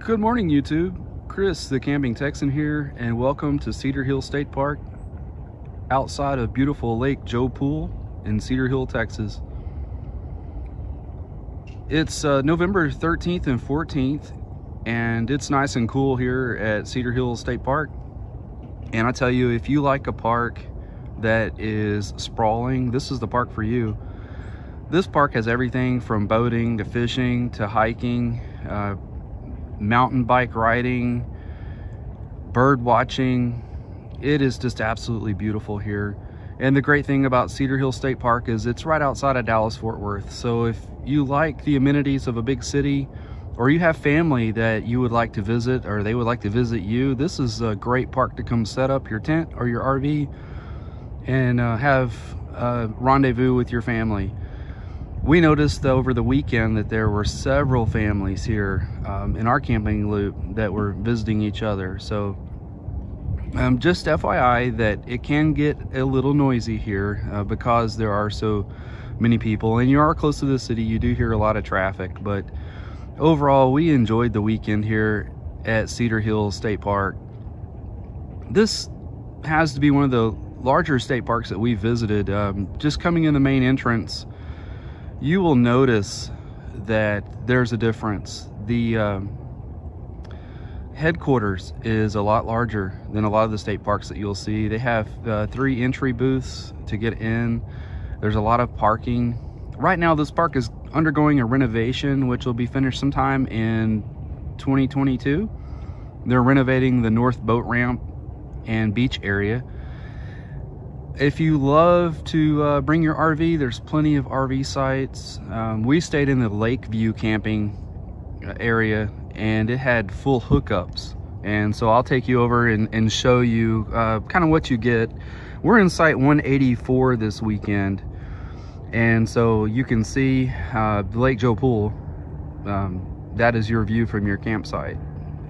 Good morning, YouTube. Chris, the Camping Texan here, and welcome to Cedar Hill State Park outside of beautiful Lake Joe Pool in Cedar Hill, Texas. It's November 13th and 14th, and it's nice and cool here at Cedar Hill State Park. And I tell you, if you like a park that is sprawling, this is the park for you. This park has everything from boating to fishing to hiking, mountain bike riding, bird watching. It is just absolutely beautiful here. And the great thing about Cedar Hill State Park is it's right outside of Dallas-Fort Worth. So if you like the amenities of a big city, or you have family that you would like to visit, or they would like to visit you, this is a great park to come set up your tent or your RV and have a rendezvous with your family. We noticed over the weekend that there were several families here in our camping loop that were visiting each other. So just FYI that it can get a little noisy here because there are so many people, and you are close to the city. You do hear a lot of traffic, but overall we enjoyed the weekend here at Cedar Hill State Park. This has to be one of the larger state parks that we visited. Just coming in the main entrance, you will notice that there's a difference. The headquarters is a lot larger than a lot of the state parks that you'll see. They have 3 entry booths to get in. There's a lot of parking. Right now this park is undergoing a renovation, which will be finished sometime in 2022. They're renovating the north boat ramp and beach area. If you love to bring your RV, there's plenty of RV sites. We stayed in the Lakeview camping area, and it had full hookups. And so I'll take you over and show you kind of what you get. We're in site 184 this weekend. And so you can see the Lake Joe Pool. That is your view from your campsite.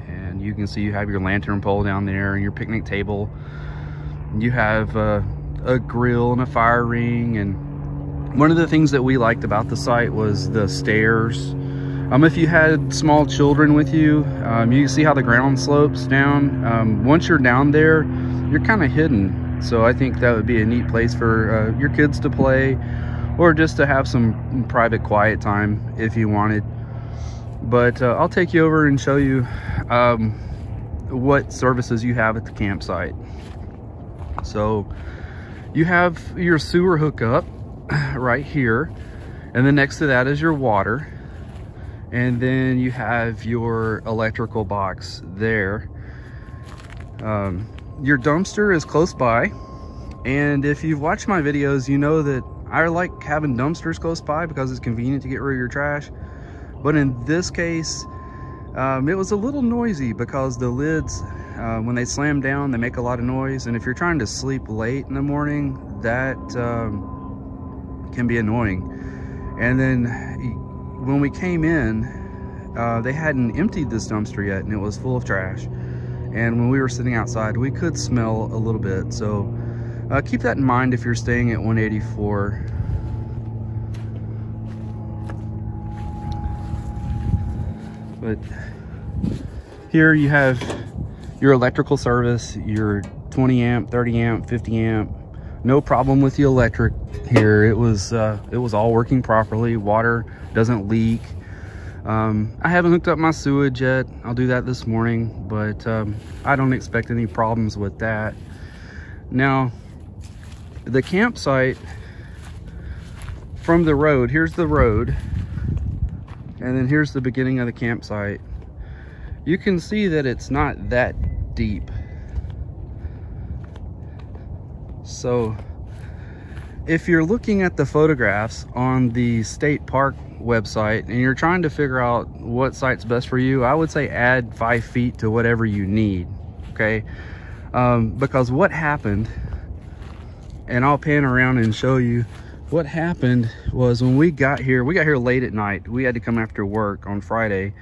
And you can see you have your lantern pole down there and your picnic table. You have a grill and a fire ring. And one of the things that we liked about the site was the stairs. If you had small children with you, you can see how the ground slopes down. Once you're down there, you're kind of hidden. So I think that would be a neat place for your kids to play, or just to have some private quiet time if you wanted. But I'll take you over and show you what services you have at the campsite. So you have your sewer hookup right here, and then next to that is your water, and then you have your electrical box there. Your dumpster is close by, and if you've watched my videos, you know that I like having dumpsters close by because it's convenient to get rid of your trash. But in this case, it was a little noisy because the lids, when they slam down, they make a lot of noise. And if you're trying to sleep late in the morning, that can be annoying. And then when we came in, they hadn't emptied this dumpster yet, and it was full of trash. And when we were sitting outside, we could smell a little bit. So keep that in mind if you're staying at 184. But here you have your electrical service, your 20 amp, 30 amp, 50 amp. No problem with the electric here. It was all working properly. Water doesn't leak. I haven't hooked up my sewage yet. I'll do that this morning, but I don't expect any problems with that. Now, the campsite from the road, here's the road, and then here's the beginning of the campsite. You can see that it's not that deep. So if you're looking at the photographs on the state park website and you're trying to figure out what site's best for you, I would say add 5 feet to whatever you need, okay? Because what happened, and I'll pan around and show you what happened, was when we got here late at night. We had to come after work on Friday,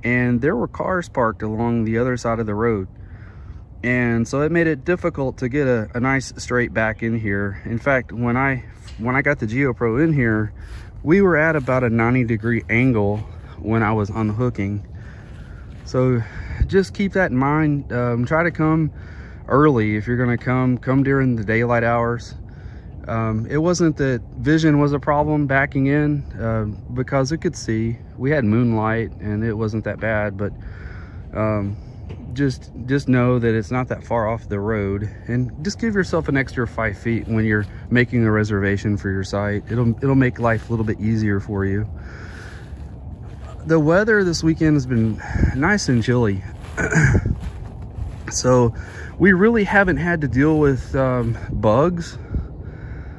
and there were cars parked along the other side of the road. And so it made it difficult to get a nice straight back in here. In fact, when I got the GeoPro in here, we were at about a 90-degree angle when I was unhooking. So just keep that in mind. Try to come early if you're going to come during the daylight hours. It wasn't that vision was a problem backing in, because it could see. We had moonlight and it wasn't that bad, but just know that it's not that far off the road, and just give yourself an extra 5 feet when you're making a reservation for your site. It'll make life a little bit easier for you. The weather this weekend has been nice and chilly. So we really haven't had to deal with bugs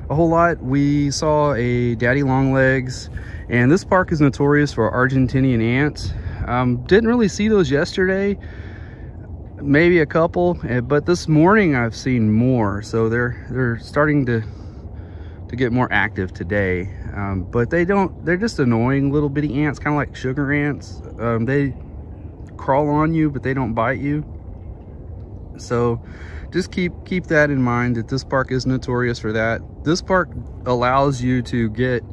a whole lot. We saw a daddy longlegs, and this park is notorious for Argentinian ants. Didn't really see those yesterday, maybe a couple, but this morning I've seen more. So they're starting to get more active today. But they're just annoying little bitty ants, kind of like sugar ants. They crawl on you, but they don't bite you. So just keep that in mind, that this park is notorious for that. This park allows you to get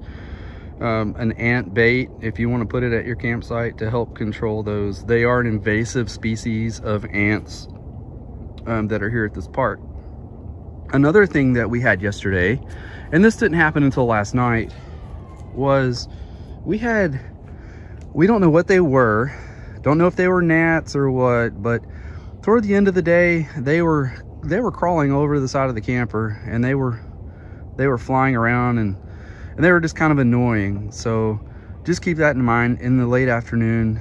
an ant bait if you want to put it at your campsite to help control those. They are an invasive species of ants that are here at this park. Another thing that we had yesterday, and this didn't happen until last night, was we don't know what they were, don't know if they were gnats or what, but toward the end of the day they were crawling over the side of the camper, and they were flying around, and they were just kind of annoying. So just keep that in mind in the late afternoon.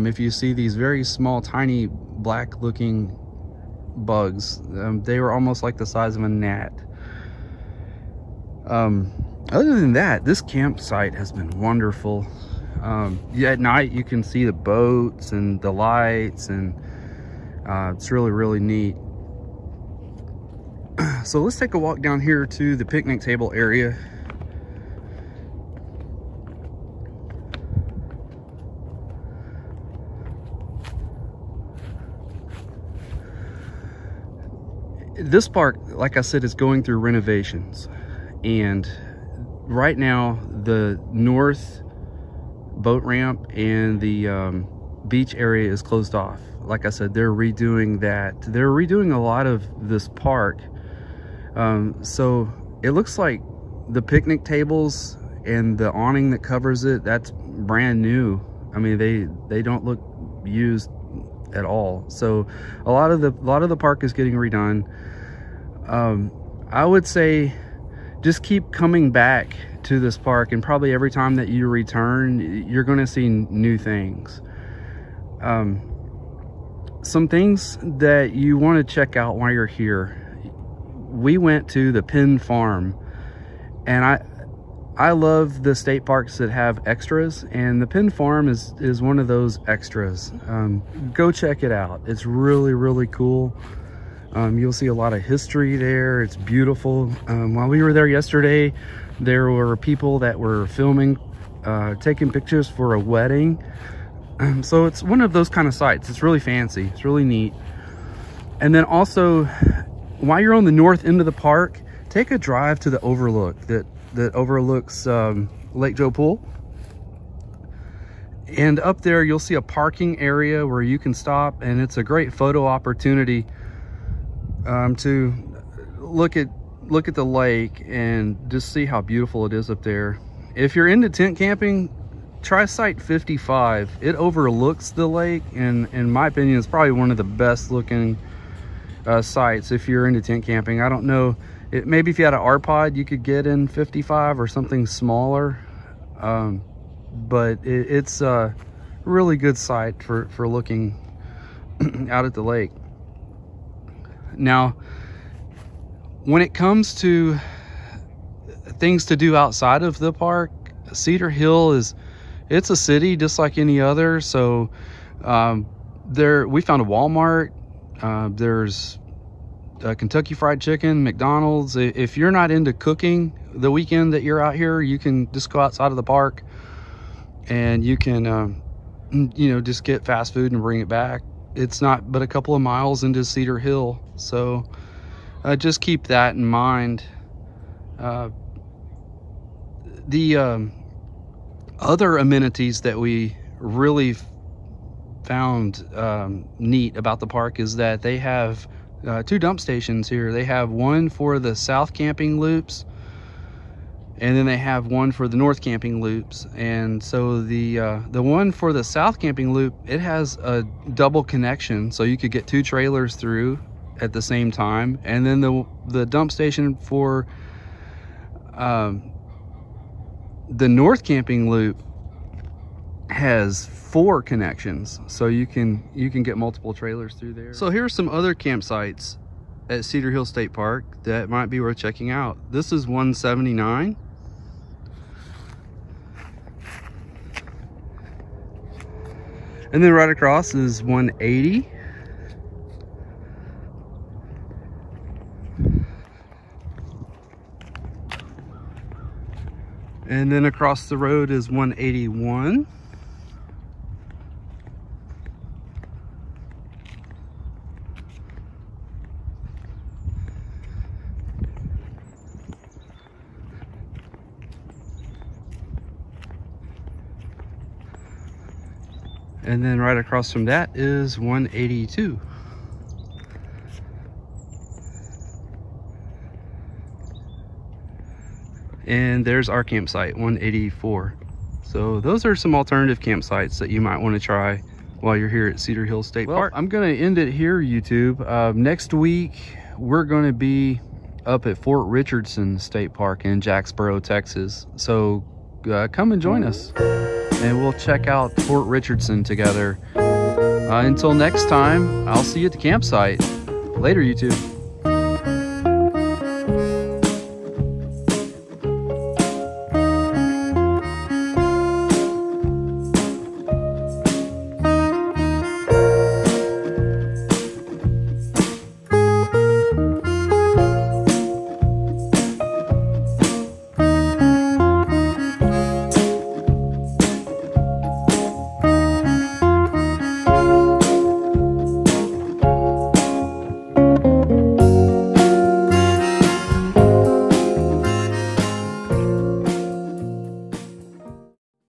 If you see these very small, tiny, black looking bugs, they were almost like the size of a gnat. Other than that, this campsite has been wonderful. At night you can see the boats and the lights, and it's really neat. So let's take a walk down here to the picnic table area. This park, like I said, is going through renovations, and right now the north boat ramp and the beach area is closed off. Like I said, they're redoing that. They're redoing a lot of this park. So it looks like the picnic tables and the awning that covers it, that's brand new. I mean, they don't look used at all. So a lot of the park is getting redone. I would say just keep coming back to this park, and probably every time that you return, you're going to see new things. Some things that you want to check out while you're here. We went to the Penn Farm, and I love the state parks that have extras, and the Penn Farm is one of those extras. Go check it out. It's really cool. You'll see a lot of history there. It's beautiful. While we were there yesterday, there were people that were filming, taking pictures for a wedding. So it's one of those kind of sites. It's really fancy. It's really neat. And then also, while you're on the north end of the park, take a drive to the overlook that overlooks Lake Joe Pool. And up there, you'll see a parking area where you can stop, and it's a great photo opportunity to look at the lake and just see how beautiful it is up there. If you're into tent camping, try site 55. It overlooks the lake, and in my opinion, it's probably one of the best looking sites if you're into tent camping. I don't know, maybe if you had an R-Pod, you could get in 55 or something smaller, but it's a really good site for looking out at the lake. Now, when it comes to things to do outside of the park, Cedar Hill it's a city just like any other. So we found a Walmart, there's a Kentucky Fried Chicken, McDonald's. If you're not into cooking the weekend that you're out here, you can just go outside of the park and you can just get fast food and bring it back. It's not but a couple of miles into Cedar Hill, so just keep that in mind. The other amenities that we really found neat about the park is that they have 2 dump stations here. They have one for the south camping loops, and then they have one for the north camping loops. And so the one for the south camping loop, it has a double connection, so you could get 2 trailers through at the same time. And then the dump station for the north camping loop has 4 connections, so you can get multiple trailers through there. So here's some other campsites at Cedar Hill State Park that might be worth checking out. This is 179. And then right across is 180. And then across the road is 181. And then right across from that is 182. And there's our campsite, 184. So those are some alternative campsites that you might want to try while you're here at Cedar Hill State Park. I'm going to end it here, YouTube. Next week, we're going to be up at Fort Richardson State Park in Jacksboro, Texas. So come and join us, and we'll check out Fort Richardson together. Until next time, I'll see you at the campsite. Later, YouTube.